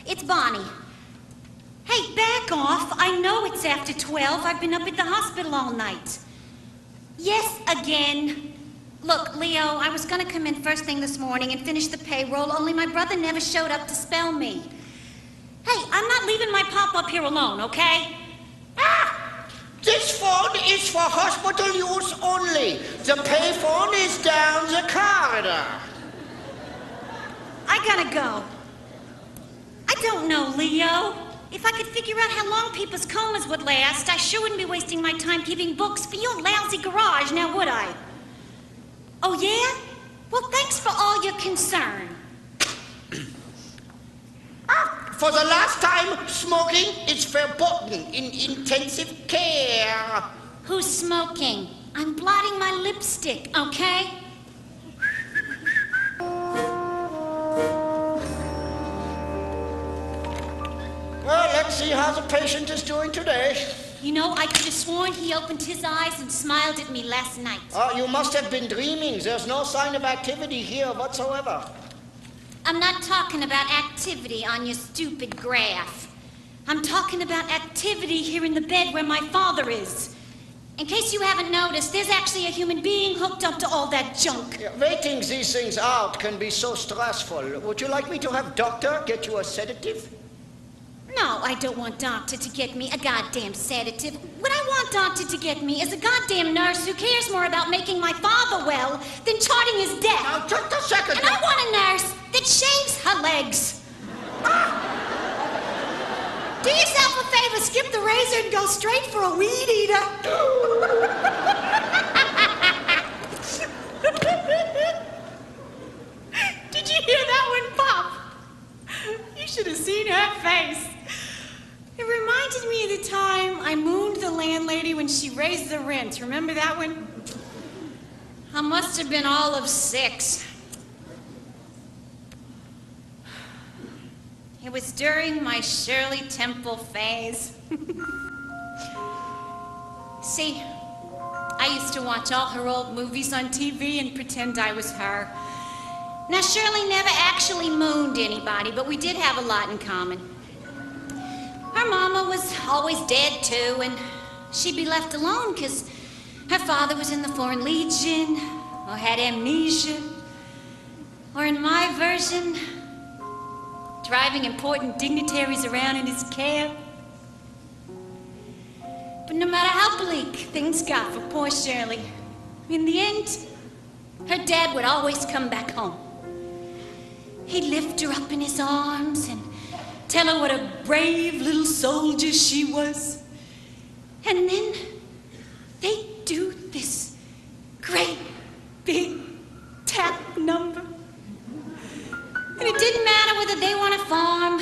It's Barney. Hey, back off. I know it's after 12. I've been up at the hospital all night. Yes, again. Look, Leo, I was gonna come in first thing this morning and finish the payroll, only my brother never showed up to spell me. Hey, I'm not leaving my pop up here alone, okay? This phone is for hospital use only. The payphone is down the corridor. I gotta go. I don't know, Leo. If I could figure out how long people's comas would last, I sure wouldn't be wasting my time keeping books for your lousy garage, now would I? Oh, yeah? Well, thanks for all your concern. For the last time, smoking is verboten in intensive care. Who's smoking? I'm blotting my lipstick, okay? Well, let's see how the patient is doing today. You know, I could have sworn he opened his eyes and smiled at me last night. Oh, you must have been dreaming. There's no sign of activity here whatsoever. I'm not talking about activity on your stupid graph. I'm talking about activity here in the bed where my father is. In case you haven't noticed, there's actually a human being hooked up to all that junk. Yeah, waiting these things out can be so stressful. Would you like me to have doctor get you a sedative? No, I don't want Doctor to get me a goddamn sedative. What I want Doctor to get me is a goddamn nurse who cares more about making my father well than charting his death. Now, just a second. And I want a nurse that shaves her legs. Do yourself a favor, skip the razor and go straight for a weed eater. Did you hear that one, Pop? You should have seen her face. It reminded me of the time I mooned the landlady when she raised the rent. Remember that one? I must have been all of 6. It was during my Shirley Temple phase. See, I used to watch all her old movies on TV and pretend I was her. Now, Shirley never actually mooned anybody, but we did have a lot in common. Her mama was always dead, too, and she'd be left alone because her father was in the Foreign Legion, or had amnesia, or in my version, driving important dignitaries around in his cab. But no matter how bleak things got for poor Shirley, in the end, her dad would always come back home. He'd lift her up in his arms and tell her what a brave little soldier she was. And then they'd do this great big tap number. And it didn't matter whether they were on a farm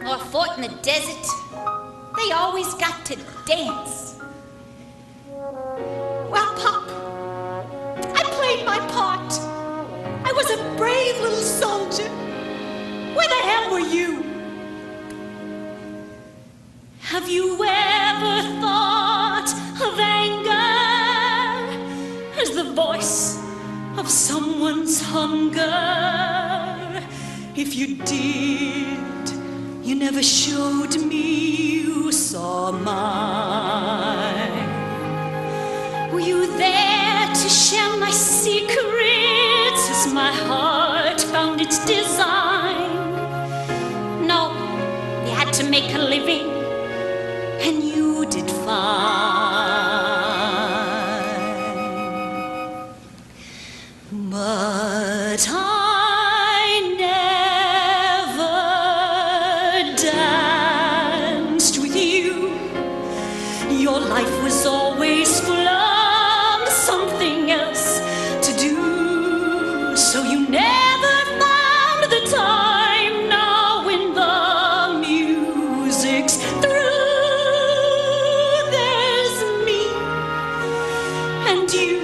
or fought in the desert. They always got to dance. Well, Pop, I played my part. I was a brave little soldier. Where the hell were you? Have you ever thought of anger as the voice of someone's hunger? If you did, you never showed me you saw mine. Were you there to share my secrets as my heart found its design? No, you had to make a living, and you did fine. But I never danced with you. Your life was always full of something else to do, so you never found the time. Now when the music's through, there's me and you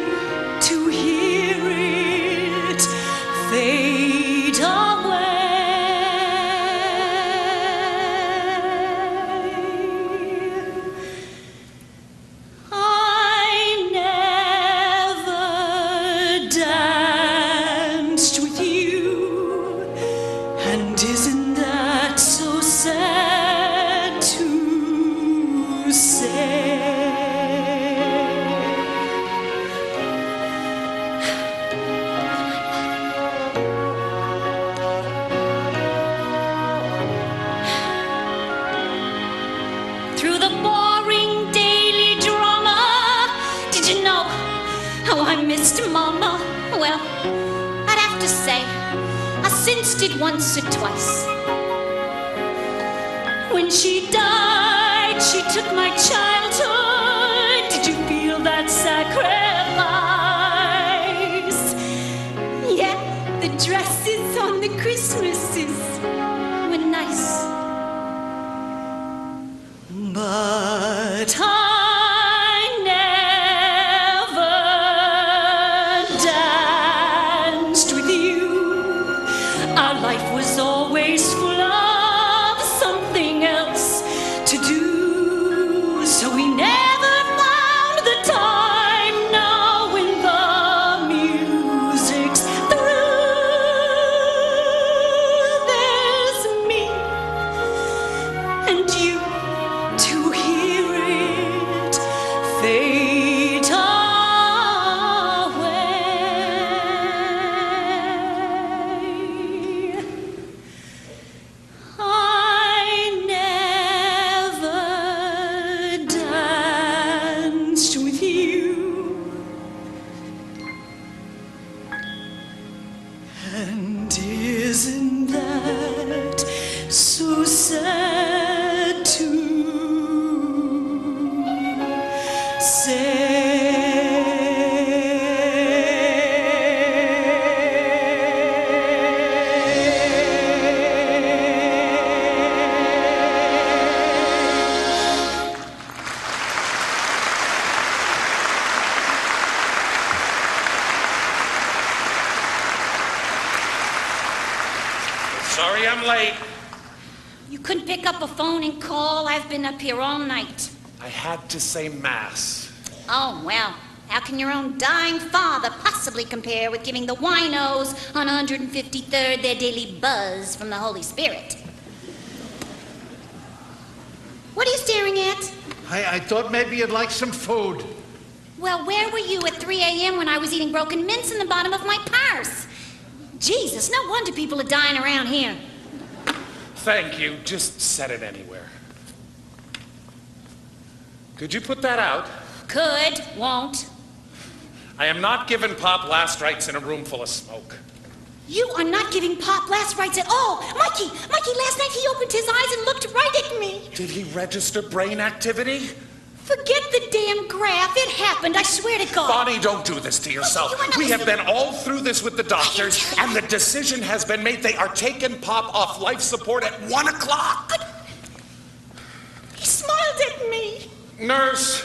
to hear it. I missed Mama. Well, I'd have to say, I sensed it once or twice. When she died, she took my childhood. Did you feel that sacrifice? Yeah, the dresses on the Christmases were nice. But I never danced with you. Our life was always full of something else to do, so we never found the time. Now when the music's through, there's me and you to hear it fade away. I never danced with you, and isn't that so sad to say? Sorry I'm late. You couldn't pick up a phone and call? I've been up here all night. I had to say Mass. Oh, well, how can your own dying father possibly compare with giving the winos on 153rd their daily buzz from the Holy Spirit? What are you staring at? I thought maybe you'd like some food. Well, where were you at 3 a.m. when I was eating broken mints in the bottom of my purse? Jesus, no wonder people are dying around here. Thank you. Just set it anywhere. Could you put that out? Could, won't. I am not giving Pop last rites in a room full of smoke. You are not giving Pop last rites at all. Mikey, last night he opened his eyes and looked right at me. Did he register brain activity? Forget the damn graph. It happened, I swear to God. Bonnie, don't do this to yourself. We have been all through this with the doctors, and the decision has been made. They are taking Pop off life support at 1 o'clock. He smiled at me. Nurse,